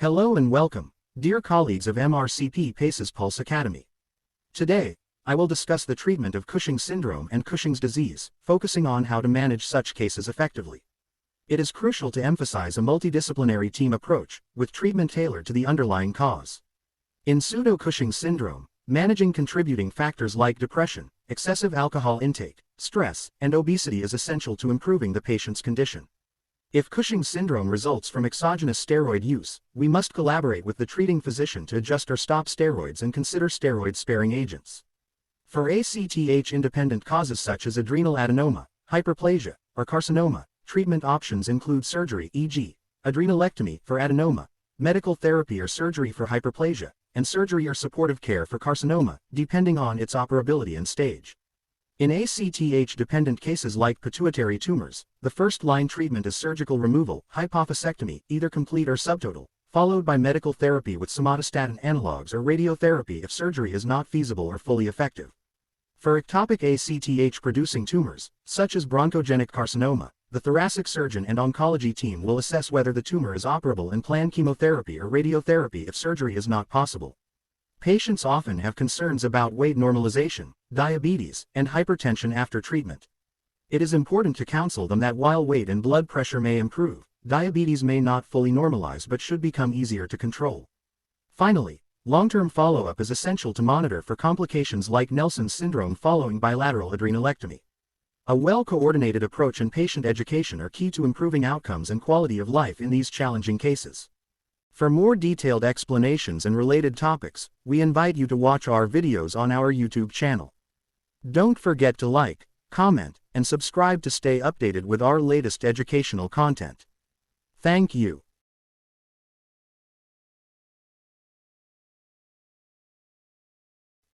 Hello and welcome, dear colleagues of MRCP PACES Pulse Academy. Today, I will discuss the treatment of Cushing syndrome and Cushing's disease, focusing on how to manage such cases effectively. It is crucial to emphasize a multidisciplinary team approach, with treatment tailored to the underlying cause. In pseudo-Cushing syndrome, managing contributing factors like depression, excessive alcohol intake, stress, and obesity is essential to improving the patient's condition. If Cushing syndrome results from exogenous steroid use, we must collaborate with the treating physician to adjust or stop steroids and consider steroid-sparing agents. For ACTH-independent causes such as adrenal adenoma, hyperplasia, or carcinoma, treatment options include surgery, e.g., adrenalectomy for adenoma, medical therapy or surgery for hyperplasia, and surgery or supportive care for carcinoma, depending on its operability and stage. In ACTH-dependent cases like pituitary tumors, the first-line treatment is surgical removal, hypophysectomy, either complete or subtotal, followed by medical therapy with somatostatin analogs or radiotherapy if surgery is not feasible or fully effective. For ectopic ACTH-producing tumors, such as bronchogenic carcinoma, the thoracic surgeon and oncology team will assess whether the tumor is operable and plan chemotherapy or radiotherapy if surgery is not possible. Patients often have concerns about weight normalization, diabetes, and hypertension after treatment. It is important to counsel them that while weight and blood pressure may improve, diabetes may not fully normalize but should become easier to control. Finally, long-term follow-up is essential to monitor for complications like Nelson's syndrome following bilateral adrenalectomy. A well-coordinated approach and patient education are key to improving outcomes and quality of life in these challenging cases. For more detailed explanations and related topics, we invite you to watch our videos on our YouTube channel. Don't forget to like, comment, and subscribe to stay updated with our latest educational content. Thank you.